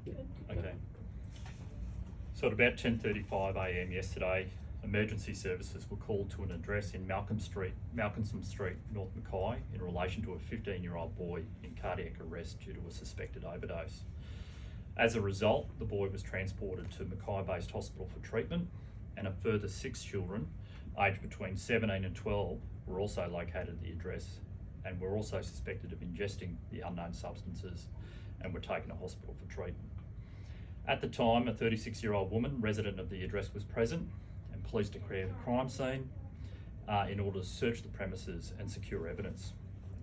Okay. So at about 10:35 a.m. yesterday, emergency services were called to an address in Malcolmson Street, North Mackay, in relation to a 15-year-old boy in cardiac arrest due to a suspected overdose. As a result, the boy was transported to Mackay-based hospital for treatment, and a further 6 children, aged between 17 and 12, were also located at the address and were also suspected of ingesting the unknown substances and were taken to hospital for treatment. At the time, a 36-year-old woman, resident of the address, was present, and police declared a crime scene in order to search the premises and secure evidence.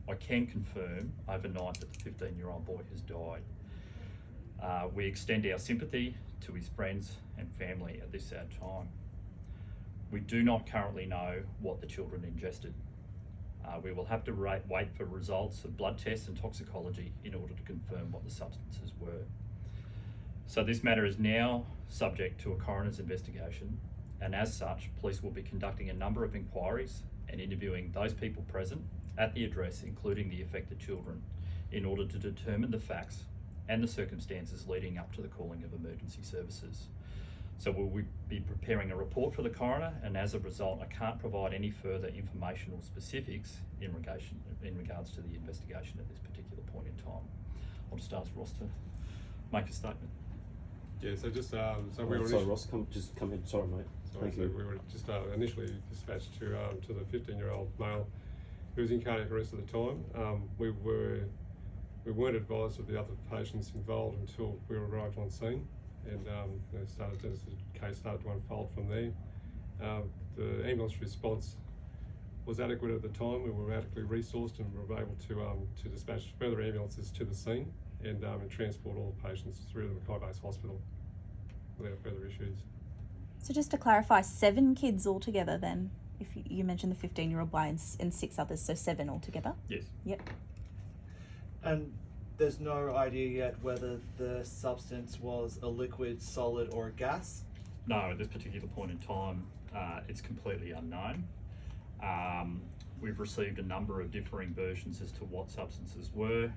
I can confirm overnight that the 15-year-old boy has died. We extend our sympathy to his friends and family at this sad time. We do not currently know what the children ingested. We will have to wait for results of blood tests and toxicology in order to confirm what the substances were. So this matter is now subject to a coroner's investigation, and as such, police will be conducting a number of inquiries and interviewing those people present at the address, including the affected children, in order to determine the facts and the circumstances leading up to the calling of emergency services. So we'll be preparing a report for the coroner, and as a result, I can't provide any further information or specifics in regards to the investigation at this particular point in time. I'll just ask Ross to make a statement. Yeah, so just so we were. Sorry, Ross, come in. Sorry, mate. Sorry, so we were just initially dispatched to the 15-year-old male who was in cardiac arrest at the time. We weren't advised of the other patients involved until we arrived on scene, and the case started to unfold from there. The ambulance response was adequate at the time. We were adequately resourced and we were able to dispatch further ambulances to the scene and transport all the patients through the Mackay-based hospital without further issues. So just to clarify, 7 kids altogether then? If you mentioned the 15-year-old boy and 6 others, so 7 altogether? Yes. Yep. And there's no idea yet whether the substance was a liquid, solid or a gas? No, at this particular point in time, it's completely unknown. We've received a number of differing versions as to what substances were.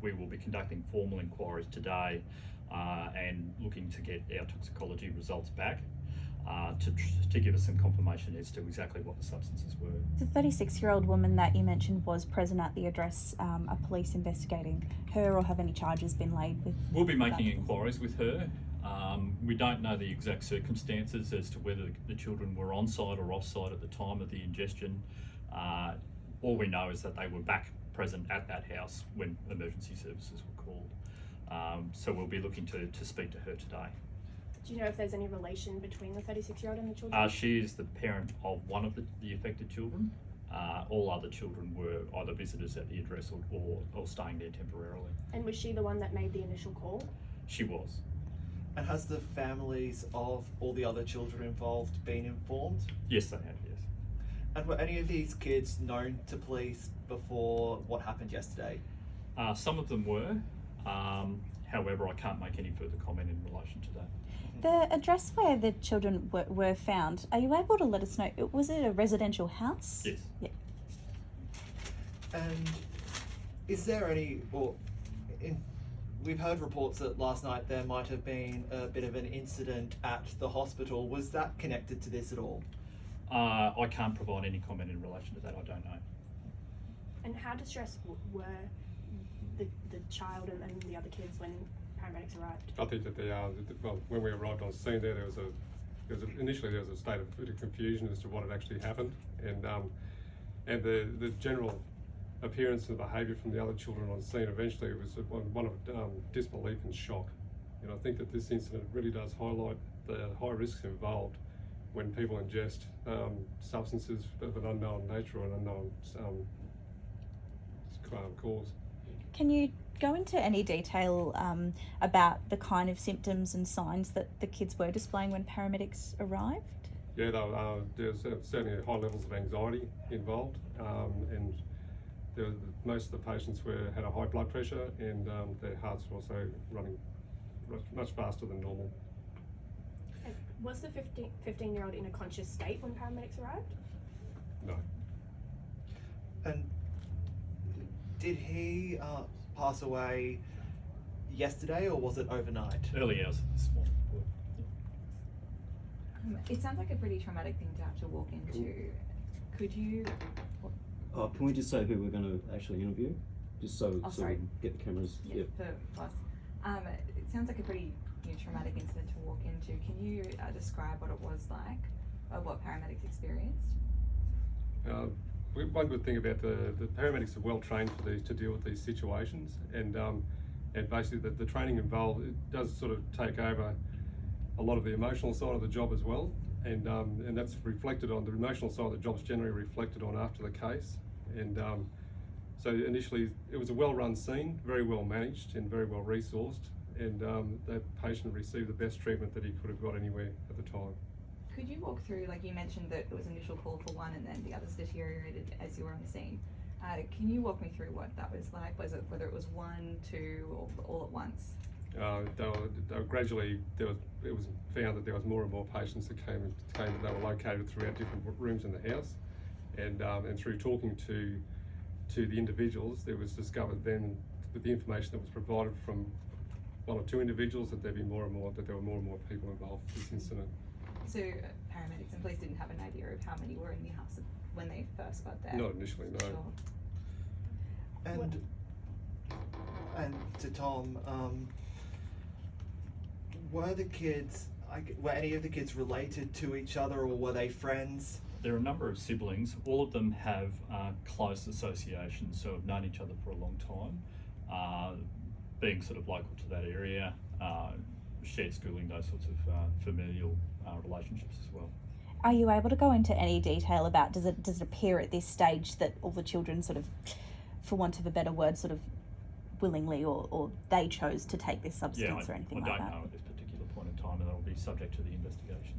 We will be conducting formal inquiries today and looking to get our toxicology results back to give us some confirmation as to exactly what the substances were. The 36-year-old woman that you mentioned was present at the address. Are police investigating her, or have any charges been laid with? We'll be making inquiries with her. We don't know the exact circumstances as to whether the children were on site or off site at the time of the ingestion. All we know is that they were back present at that house when emergency services were called. So we'll be looking to speak to her today. Do you know if there's any relation between the 36-year-old and the children? She is the parent of one of the affected children. All other children were either visitors at the address or staying there temporarily. And was she the one that made the initial call? She was. And has the families of all the other children involved been informed? Yes, they have, yes. And were any of these kids known to police before what happened yesterday? Some of them were. However, I can't make any further comment in relation to that. The address where the children were found, are you able to let us know, was it a residential house? Yes. Yeah. And is there any, we've heard reports that last night there might have been a bit of an incident at the hospital. Was that connected to this at all? I can't provide any comment in relation to that, I don't know. And how distressed were the child and the other kids when paramedics arrived? I think that when we arrived on scene there was initially a state of bit of confusion as to what had actually happened, and the general appearance and behaviour from the other children on scene eventually was one of disbelief and shock. And I think that this incident really does highlight the high risks involved when people ingest substances of an unknown nature or an unknown cause. Can you go into any detail about the kind of symptoms and signs that the kids were displaying when paramedics arrived? Yeah, there's certainly high levels of anxiety involved, and most of the patients had a high blood pressure, and their hearts were also running much faster than normal. And was the 15-year-old in a conscious state when paramedics arrived? No. And did he pass away yesterday or was it overnight? Early hours this morning. It sounds like a pretty traumatic thing to have to walk into. Could you? Can we just say who we're going to actually interview? Just so, Oh, so we sorry. can get the cameras. Yeah, for us. It sounds like a pretty traumatic incident to walk into. Can you describe what it was like, or what paramedics experienced? One good thing about the paramedics are well trained for these to deal with these situations, and basically the training involved, it does sort of take over a lot of the emotional side of the job as well, and that's reflected on the emotional side of the job's generally reflected on after the case, and so initially it was a well-run scene, very well managed and very well resourced, and that patient received the best treatment that he could have got anywhere at the time. Could you walk through, like you mentioned that it was initial call for one and then the others deteriorated as you were on the scene. Can you walk me through what that was like? Was it whether it was 1, 2, or all at once? They were gradually, it was found that there was more and more patients that came they were located throughout different rooms in the house, and through talking to the individuals, it was discovered then with the information that was provided from 1 or 2 individuals that there were more and more people involved in this incident. So paramedics and police didn't have an idea of how many were in the house when they first got there? Not initially, no. Sure. And to Tom, were any of the kids related to each other, or were they friends? There are a number of siblings. All of them have close associations, so have known each other for a long time, being sort of local to that area, shared schooling, those sorts of familial relationships as well. Are you able to go into any detail about, does it appear at this stage that all the children sort of, for want of a better word, sort of willingly or they chose to take this substance or anything like that? I don't know at this particular point in time, and that will be subject to the investigation.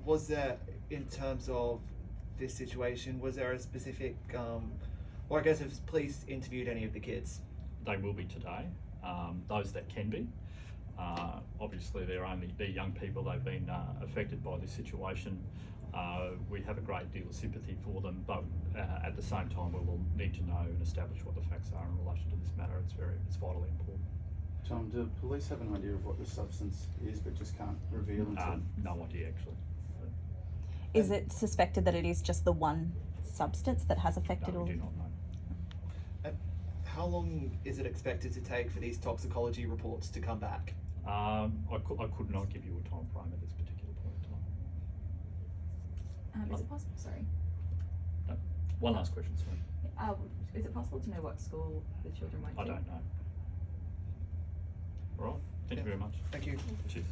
Was there, in terms of this situation, was there a specific, or I guess have police interviewed any of the kids? They will be today, those that can be. Obviously they're young people, they've been affected by this situation. We have a great deal of sympathy for them, but at the same time we will need to know and establish what the facts are in relation to this matter. It's vitally important. Tom, do police have an idea of what the substance is but just can't reveal until? No idea actually. Is it suspected that it is just the one substance that has affected No, all? we do not know. How long is it expected to take for these toxicology reports to come back? I could not give you a time frame at this particular point in time. Is it possible? Sorry. No. One last question, sorry. Is it possible to know what school the children went to? I don't know. All right. Thank you very much. Thank you. Cheers.